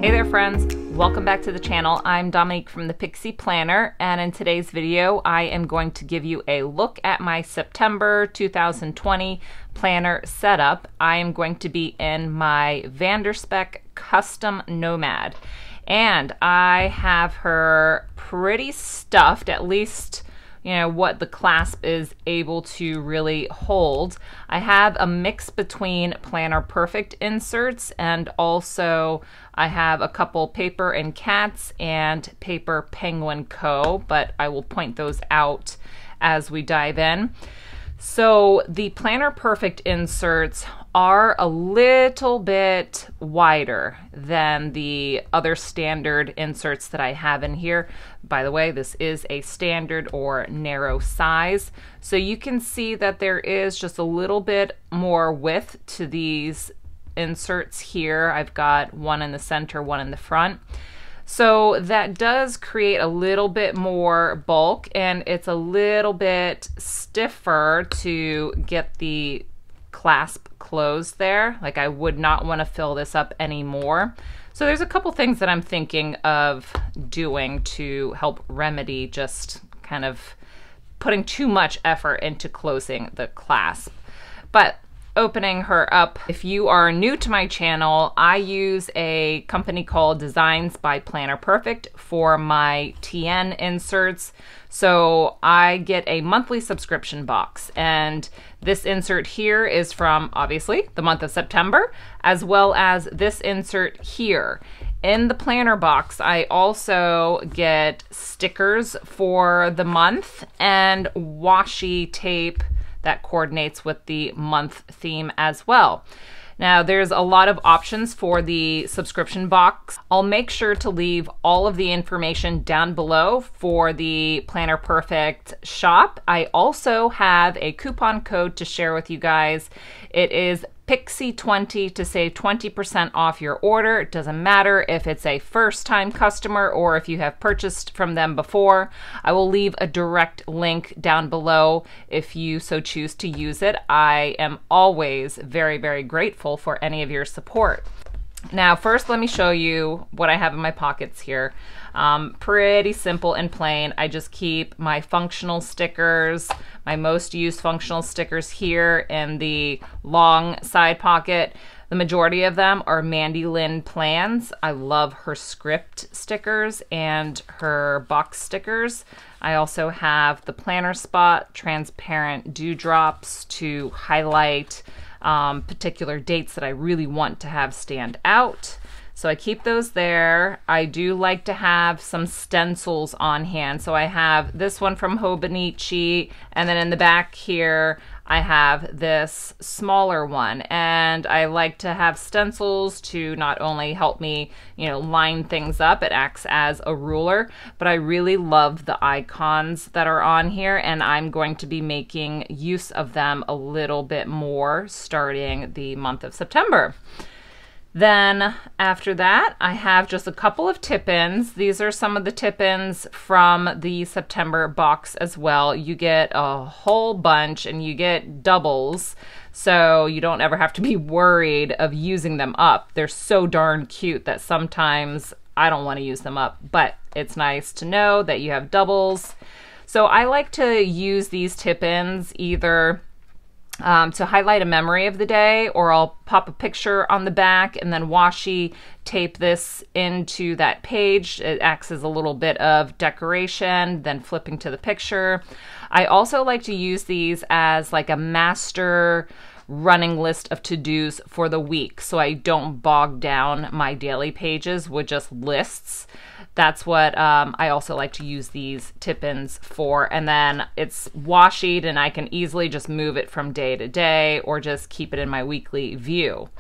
Hey there friends, welcome back to the channel. I'm Dominique from the Pixie Planner, and in today's video I am going to give you a look at my September 2020 planner setup. I am going to be in my Vanderspek Custom Nomad, and I have her pretty stuffed, at least what the clasp is able to really hold. I have a mix between Planner Perfect inserts, and also I have a couple Paper and Cats and Paper Penguin Co., but I will point those out as we dive in. So the Planner Perfect inserts are a little bit wider than the other standard inserts that I have in here. By the way, this is a standard or narrow size. So you can see that there is just a little bit more width to these inserts here. I've got one in the center, one in the front. So that does create a little bit more bulk, and it's a little bit stiffer to get the clasp closed there. Like, I would not want to fill this up anymore. So there's a couple things that I'm thinking of doing to help remedy just kind of putting too much effort into closing the clasp. But opening her up, if you are new to my channel, I use a company called Designs by Planner Perfect for my TN inserts. So I get a monthly subscription box, and this insert here is from, obviously, the month of September, as well as this insert here. In the planner box, I also get stickers for the month and washi tape that coordinates with the month theme as well. Now, there's a lot of options for the subscription box. I'll make sure to leave all of the information down below for the Planner Perfect shop. I also have a coupon code to share with you guys. It is Pixie20 to save 20% off your order. It doesn't matter if it's a first-time customer or if you have purchased from them before. I will leave a direct link down below if you so choose to use it. I am always very, very grateful for any of your support. Now, first, let me show you what I have in my pockets here. Pretty simple and plain. I just keep my functional stickers, my most used functional stickers here in the long side pocket. The majority of them are Mandy Lynn plans. I love her script stickers and her box stickers. I also have the Planner Spot transparent dewdrops to highlight particular dates that I really want to have stand out. So I keep those there. I do like to have some stencils on hand. So I have this one from Hobonichi, and then in the back here, I have this smaller one. And I like to have stencils to not only help me, line things up, it acts as a ruler, but I really love the icons that are on here, and I'm going to be making use of them a little bit more starting the month of September. Then after that, I have just a couple of tip-ins. These are some of the tip-ins from the September box as well. You get a whole bunch, and you get doubles, so you don't ever have to be worried of using them up. They're so darn cute that sometimes I don't want to use them up, but it's nice to know that you have doubles. So I like to use these tip-ins either to highlight a memory of the day, or I'll pop a picture on the back and then washi tape this into that page. It acts as a little bit of decoration, then flipping to the picture. I also like to use these as like a master running list of to-dos for the week, so I don't bog down my daily pages with just lists. That's what I also like to use these tip-ins for. And then it's washied, and I can easily just move it from day to day or just keep it in my weekly view.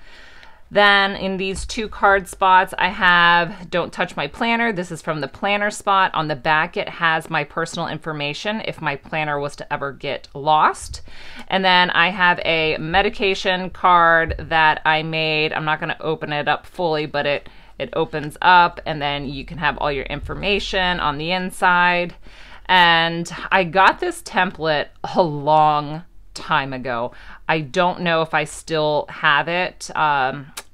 Then in these two card spots, I have Don't Touch My Planner. This is from the Planner Spot. On the back, it has my personal information if my planner was to ever get lost. And then I have a medication card that I made. I'm not going to open it up fully, but it opens up, and then you can have all your information on the inside. And I got this template a long time ago. I don't know if I still have it.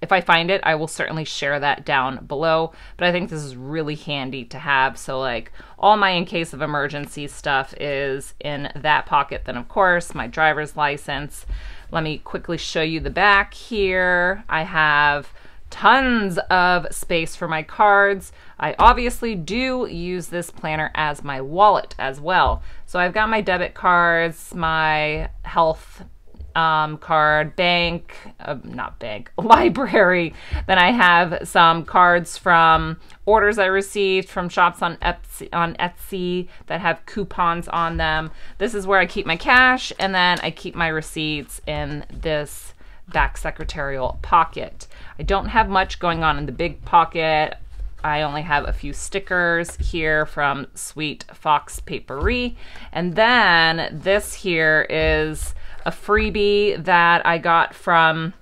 If I find it, I will certainly share that down below, but I think this is really handy to have. So like all my in case of emergency stuff is in that pocket. Then of course my driver's license. Let me quickly show you the back here. I have tons of space for my cards. I obviously do use this planner as my wallet as well. So I've got my debit cards, my health card, library. Then I have some cards from orders I received from shops on Etsy that have coupons on them. This is where I keep my cash, and then I keep my receipts in this back secretarial pocket. I don't have much going on in the big pocket. I only have a few stickers here from Sweet Fox Paperie. And then this here is a freebie that I got from,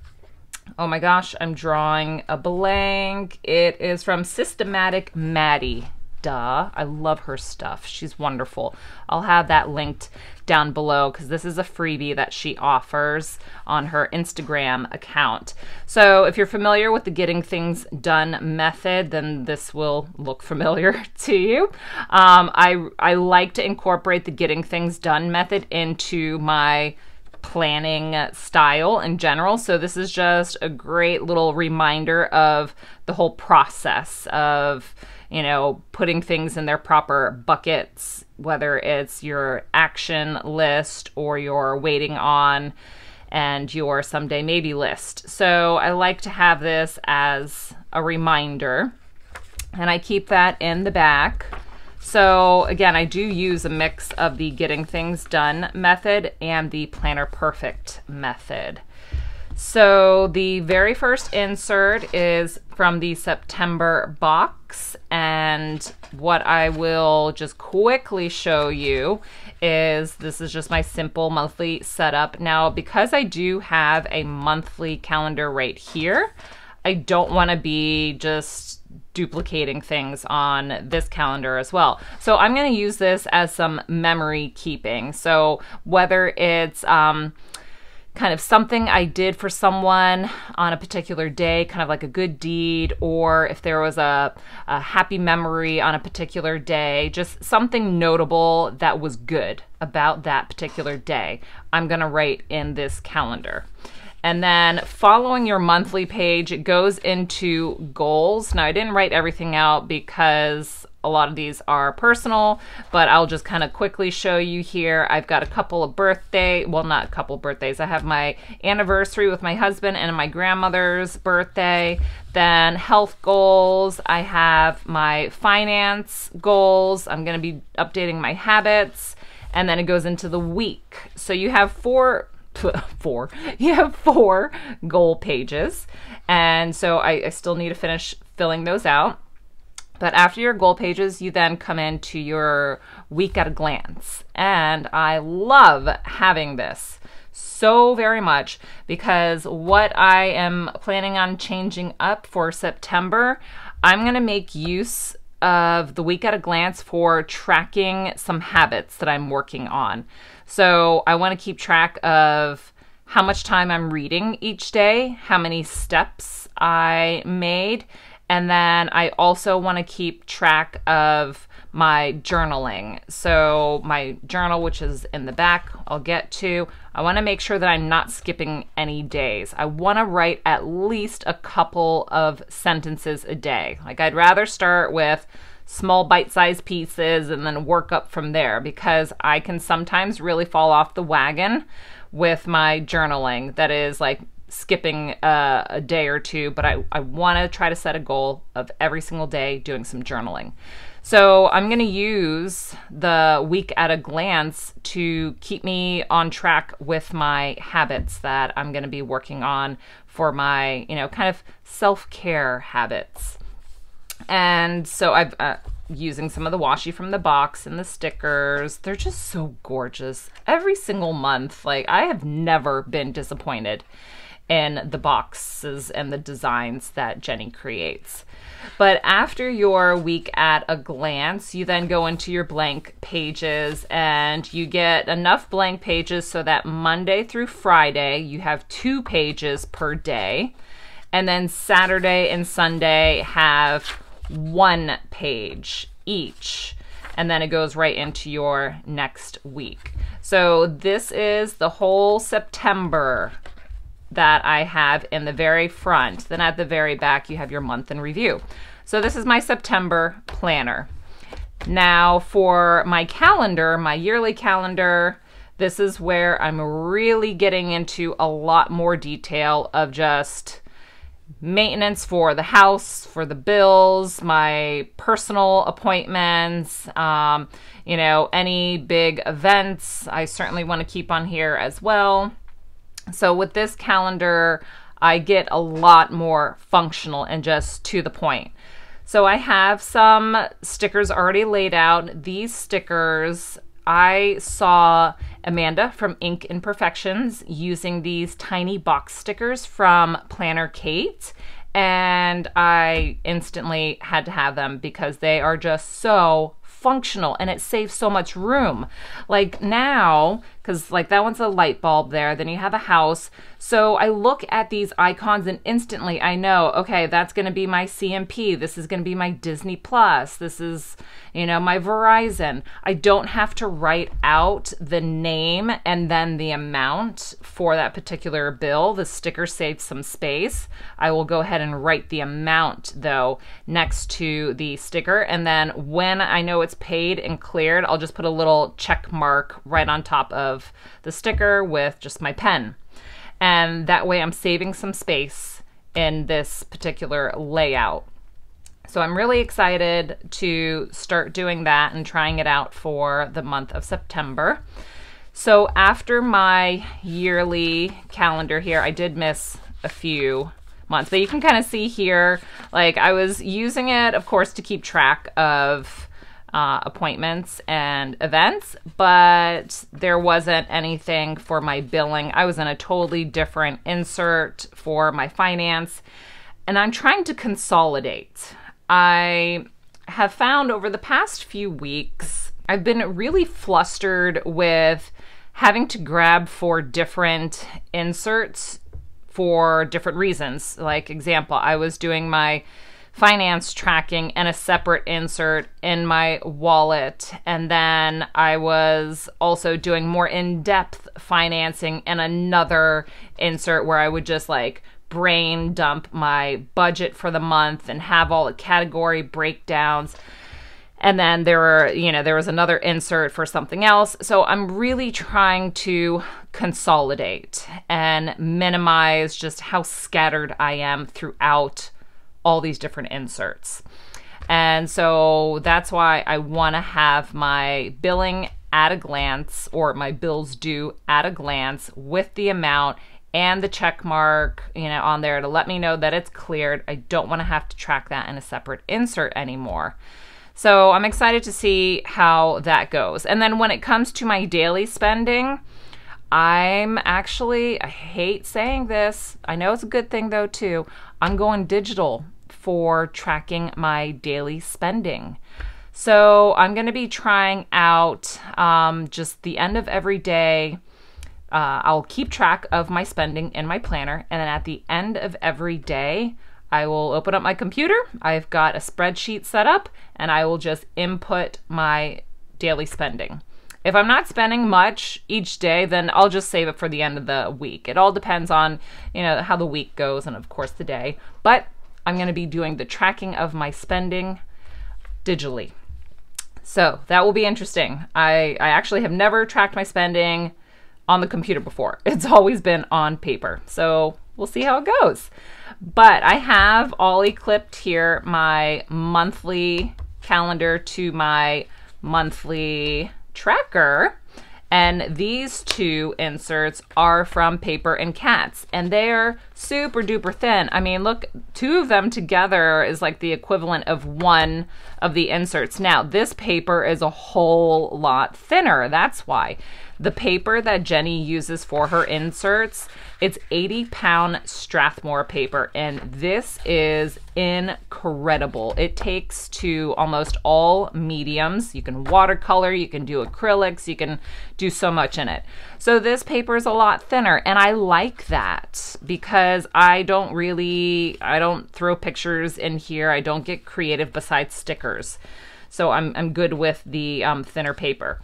oh my gosh, I'm drawing a blank. It is from Systematic Maddie. Duh, I love her stuff. She's wonderful. I'll have that linked down below because this is a freebie that she offers on her Instagram account. So if you're familiar with the Getting Things Done method, then this will look familiar to you. I like to incorporate the Getting Things Done method into my planning style in general. So this is just a great little reminder of the whole process of, you know, putting things in their proper buckets, whether it's your action list or your waiting on and your someday maybe list. So I like to have this as a reminder, and I keep that in the back. So again, I do use a mix of the Getting Things Done method and the Planner Perfect method. So the very first insert is from the September box, and what I will just quickly show you is this is just my simple monthly setup. Now, because I do have a monthly calendar right here, I don't want to be just duplicating things on this calendar as well. So I'm going to use this as some memory keeping. So whether it's kind of something I did for someone on a particular day, kind of like a good deed, or if there was a happy memory on a particular day, just something notable that was good about that particular day, I'm going to write in this calendar. And then following your monthly page, it goes into goals. Now, I didn't write everything out because a lot of these are personal, but I'll just kind of quickly show you here. I've got a couple of not a couple of birthdays. I have my anniversary with my husband and my grandmother's birthday. Then health goals. I have my finance goals. I'm going to be updating my habits. And then it goes into the week. So you have four goal pages, and so I still need to finish filling those out. But after your goal pages, you then come into your week at a glance, and I love having this so very much because what I am planning on changing up for September, I'm going to make use of the week at a glance for tracking some habits that I'm working on. So I want to keep track of how much time I'm reading each day, how many steps I made, and then I also want to keep track of my journaling. So my journal, which is in the back, I'll get to. I want to make sure that I'm not skipping any days. I want to write at least a couple of sentences a day. Like I'd rather start with small bite-sized pieces and then work up from there, because I can sometimes really fall off the wagon with my journaling. That is like skipping a day or two, but I want to try to set a goal of every single day doing some journaling. So I'm going to use the week at a glance to keep me on track with my habits that I'm going to be working on for my, kind of self-care habits. And so I've using some of the washi from the box and the stickers. They're just so gorgeous. Every single month, like I have never been disappointed in the boxes and the designs that Jenny creates. But after your week at a glance, you then go into your blank pages, and you get enough blank pages so that Monday through Friday, you have 2 pages per day. And then Saturday and Sunday have 1 page each. And then it goes right into your next week. So this is the whole September that I have in the very front. Then at the very back, you have your month in review. So this is my September planner. Now for my calendar, my yearly calendar, this is where I'm really getting into a lot more detail of just maintenance for the house, for the bills, my personal appointments, you know, any big events I certainly want to keep on here as well. So with this calendar, I get a lot more functional and just to the point. So I have some stickers already laid out. These stickers, I saw Amanda from Ink Imperfections using these tiny box stickers from Planner Kate, and I instantly had to have them because they are just so functional and it saves so much room. Like now, because like that one's a light bulb there, then you have a house. So I look at these icons and instantly I know, okay, that's going to be my CMP. This is going to be my Disney Plus. This is, you know, my Verizon. I don't have to write out the name and then the amount for that particular bill. The sticker saves some space. I will go ahead and write the amount though next to the sticker. And then when I know it's paid and cleared, I'll just put a little check mark right on top of the sticker with just my pen. And that way I'm saving some space in this particular layout. So I'm really excited to start doing that and trying it out for the month of September. So after my yearly calendar here, I did miss a few months, but you can kind of see here, like I was using it, of course, to keep track of appointments and events, but there wasn't anything for my billing. I was in a totally different insert for my finance, and I'm trying to consolidate. I have found over the past few weeks, I've been really flustered with having to grab 4 different inserts for different reasons. Like example, I was doing my finance tracking and a separate insert in my wallet. And then I was also doing more in-depth financing in another insert where I would just like brain dump my budget for the month and have all the category breakdowns. And then there was another insert for something else. So I'm really trying to consolidate and minimize just how scattered I am throughout all these different inserts. And so that's why I want to have my billing at a glance, or my bills due at a glance, with the amount and the check mark, on there to let me know that it's cleared. I don't want to have to track that in a separate insert anymore. So I'm excited to see how that goes. And then when it comes to my daily spending, I hate saying this, I know it's a good thing though too, I'm going digital for tracking my daily spending. So I'm going to be trying out just the end of every day. I'll keep track of my spending in my planner, and then at the end of every day, I will open up my computer. I've got a spreadsheet set up, and I will just input my daily spending. If I'm not spending much each day, then I'll just save it for the end of the week. It all depends on, how the week goes and of course the day. But I'm going to be doing the tracking of my spending digitally. So that will be interesting. I actually have never tracked my spending on the computer before. It's always been on paper. So we'll see how it goes. But I have all clipped here my monthly calendar to my monthly tracker. And these 2 inserts are from Paper and Cats, and they're super duper thin. I mean, look, 2 of them together is like the equivalent of one of the inserts. Now, this paper is a whole lot thinner. That's why. The paper that Jenny uses for her inserts, it's 80-pound Strathmore paper, and this is incredible. It takes to almost all mediums. You can watercolor, you can do acrylics, you can do so much in it. So this paper is a lot thinner, and I like that because I don't throw pictures in here. I don't get creative besides stickers. So I'm good with the thinner paper.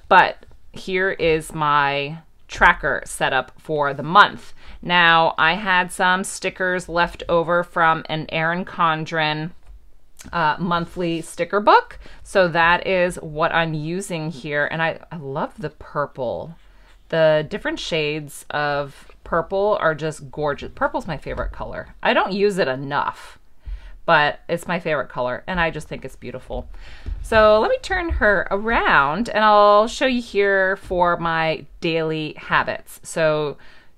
But here is my tracker setup for the month. Now, I had some stickers left over from an Erin Condren monthly sticker book. So that is what I'm using here. And I love the purple. The different shades of purple are just gorgeous. Purple's my favorite color. I don't use it enough, but it's my favorite color, and I just think it's beautiful. So let me turn her around, and I'll show you here for my daily habits. So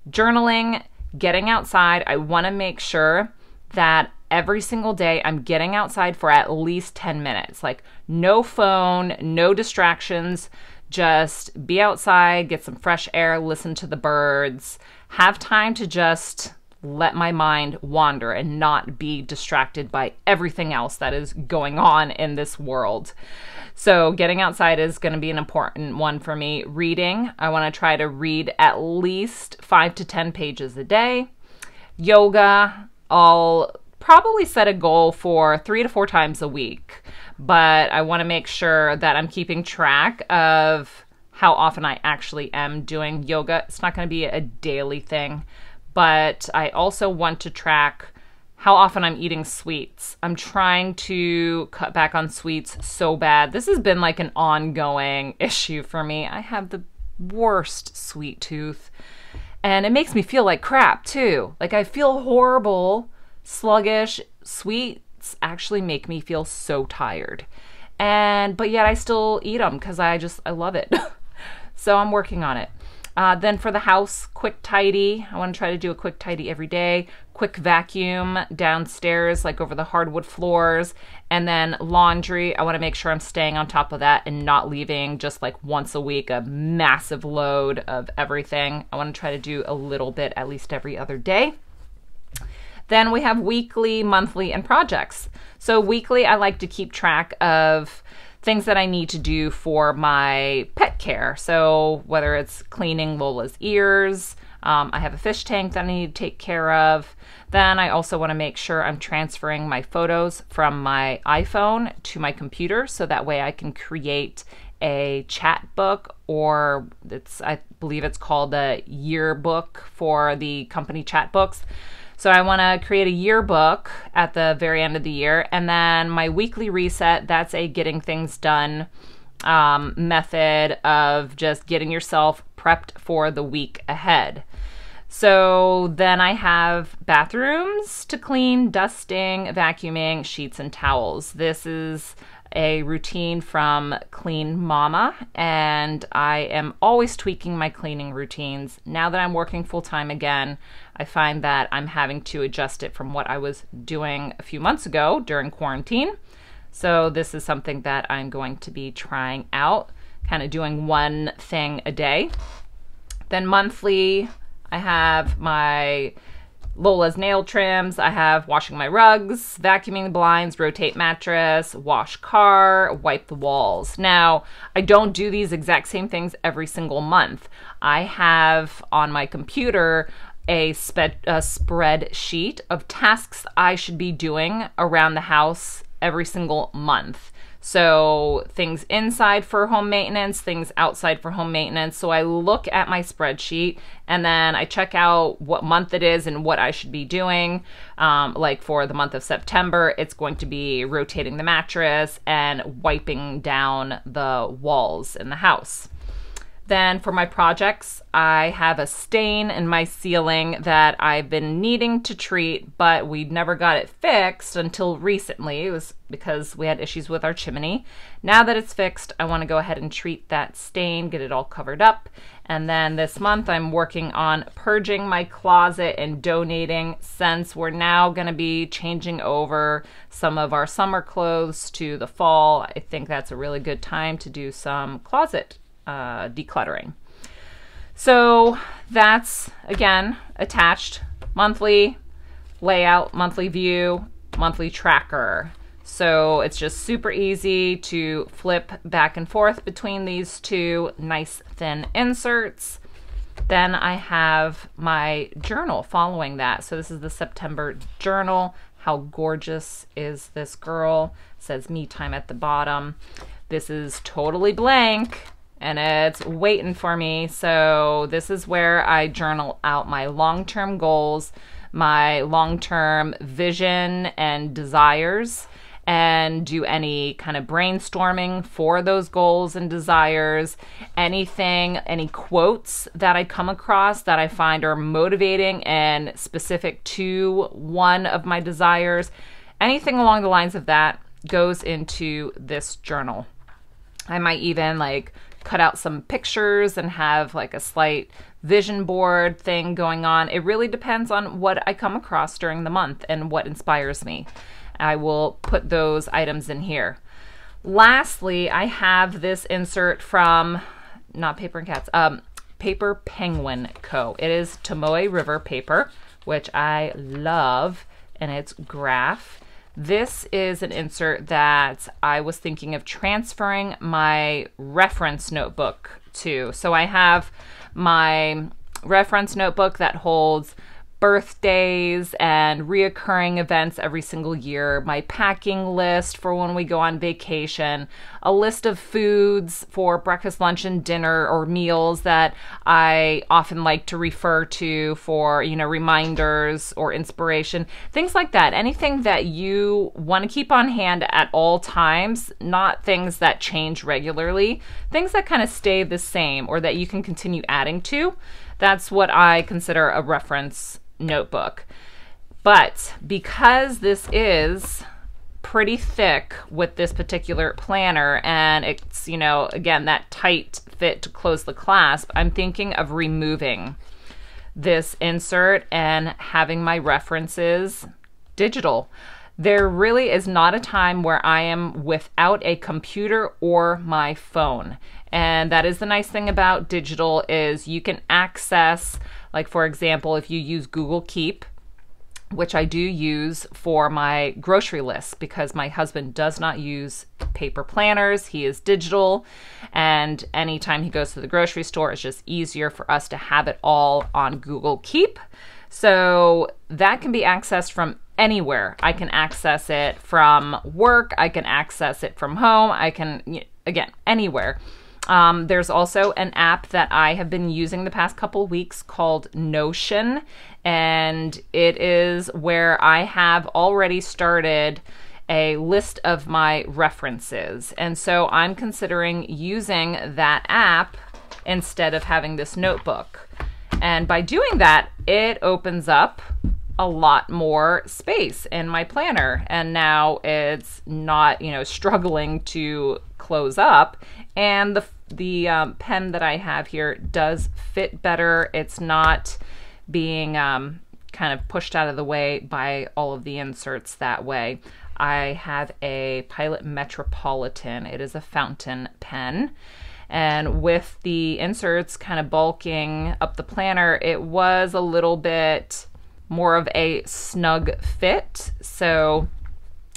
journaling, getting outside, I wanna make sure that every single day I'm getting outside for at least 10 minutes. Like no phone, no distractions, just be outside, get some fresh air, listen to the birds, have time to just let my mind wander and not be distracted by everything else that is going on in this world. So getting outside is going to be an important one for me. Reading, I want to try to read at least 5 to 10 pages a day. Yoga, I'll probably set a goal for 3 to 4 times a week, but I want to make sure that I'm keeping track of how often I actually am doing yoga. It's not going to be a daily thing, but I also want to track how often I'm eating sweets. I'm trying to cut back on sweets so bad. This has been like an ongoing issue for me. I have the worst sweet tooth, and it makes me feel like crap too. Like I feel horrible, sluggish. Sweets actually make me feel so tired. But yet I still eat them because I love it. So I'm working on it. Then for the house, quick tidy. I want to try to do a quick tidy every day. Quick vacuum downstairs, like over the hardwood floors. And then laundry, I want to make sure I'm staying on top of that and not leaving just like once a week a massive load of everything. I want to try to do a little bit at least every other day. Then we have weekly, monthly, and projects. So weekly, I like to keep track of things that I need to do for my pet care. So whether it's cleaning Lola's ears, I have a fish tank that I need to take care of. Then I also want to make sure I'm transferring my photos from my iPhone to my computer so that way I can create a chat book, or I believe it's called a yearbook for the company chat books. So I want to create a yearbook at the very end of the year. And then my weekly reset, that's a getting things done method of just getting yourself prepped for the week ahead. So then I have bathrooms to clean, dusting, vacuuming, sheets, and towels. This is a routine from Clean Mama, and I am always tweaking my cleaning routines. Now that I'm working full-time again, I find that I'm having to adjust it from what I was doing a few months ago during quarantine. So this is something that I'm going to be trying out, kind of doing one thing a day. Then monthly, I have my Lola's nail trims, I have washing my rugs, vacuuming the blinds, rotate mattress, wash car, wipe the walls. Now, I don't do these exact same things every single month. I have on my computer a spreadsheet of tasks I should be doing around the house every single month. So things inside for home maintenance, things outside for home maintenance. So I look at my spreadsheet and then I check out what month it is and what I should be doing. Like for the month of September, it's going to be rotating the mattress and wiping down the walls in the house. Then for my projects, I have a stain in my ceiling that I've been needing to treat, but we never got it fixed until recently. It was because we had issues with our chimney. Now that it's fixed, I want to go ahead and treat that stain, get it all covered up. And then this month I'm working on purging my closet and donating, since we're now going to be changing over some of our summer clothes to the fall. I think that's a really good time to do some closet decluttering. So that's, again, attached monthly layout, monthly view, monthly tracker. So it's just super easy to flip back and forth between these two nice thin inserts. Then I have my journal following that. So this is the September journal. How gorgeous is this girl? It says me time at the bottom. This is totally blank and it's waiting for me. So this is where I journal out my long-term goals, my long-term vision and desires, and do any kind of brainstorming for those goals and desires, anything, any quotes that I come across that I find are motivating and specific to one of my desires, anything along the lines of that goes into this journal. I might even like cut out some pictures and have like a slight vision board thing going on. It really depends on what I come across during the month and what inspires me. I will put those items in here. Lastly, I have this insert from, not Paper and Cats, Paper Penguin Co. It is Tomoe River paper, which I love, and it's graph. This is an insert that I was thinking of transferring my reference notebook to. So I have my reference notebook that holds birthdays and reoccurring events every single year, my packing list for when we go on vacation, a list of foods for breakfast, lunch, and dinner or meals that I often like to refer to for, you know, reminders or inspiration, things like that. Anything that you want to keep on hand at all times, not things that change regularly, things that kind of stay the same or that you can continue adding to. That's what I consider a reference notebook. But because this is pretty thick with this particular planner and it's, you know, again, that tight fit to close the clasp, I'm thinking of removing this insert and having my references digital. There really is not a time where I am without a computer or my phone. And that is the nice thing about digital, is you can access, like for example, if you use Google Keep, which I do use for my grocery list because my husband does not use paper planners. He is digital, and anytime he goes to the grocery store, it's just easier for us to have it all on Google Keep. So that can be accessed from anywhere. I can access it from work. I can access it from home. I can, again, anywhere. There's also an app that I have been using the past couple weeks called Notion, and it is where I have already started a list of my references. And so I'm considering using that app instead of having this notebook. And by doing that, it opens up a lot more space in my planner. And now it's not, you know, struggling to close up. And the pen that I have here does fit better. It's not being kind of pushed out of the way by all of the inserts that way. I have a Pilot Metropolitan. It is a fountain pen. And with the inserts kind of bulking up the planner, it was a little bit more of a snug fit. So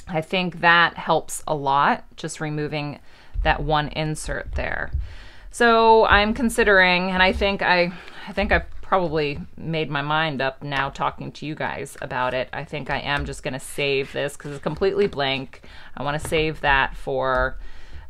I think that helps a lot, just removing that one insert there. So I'm considering, and I think I've probably made my mind up now talking to you guys about it. I think I am just going to save this because it's completely blank. I want to save that for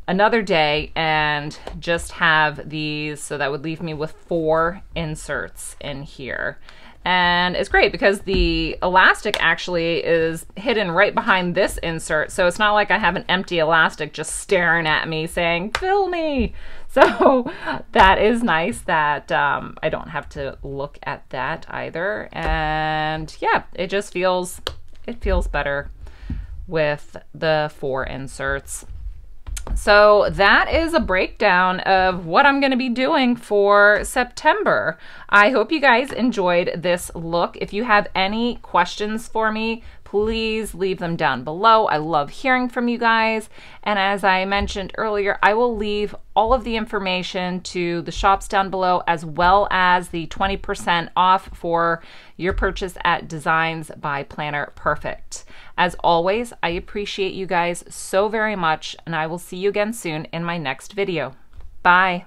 another day and just have these, so that would leave me with 4 inserts in here. And it's great because the elastic actually is hidden right behind this insert. So it's not like I have an empty elastic just staring at me saying, fill me. So that is nice that I don't have to look at that either. And yeah, it just feels better with the 4 inserts. So that is a breakdown of what I'm going to be doing for September. I hope you guys enjoyed this look. If you have any questions for me, please leave them down below. I love hearing from you guys. And as I mentioned earlier, I will leave all of the information to the shops down below, as well as the 20% off for your purchase at Designs by Planner Perfect. As always, I appreciate you guys so very much, and I will see you again soon in my next video. Bye.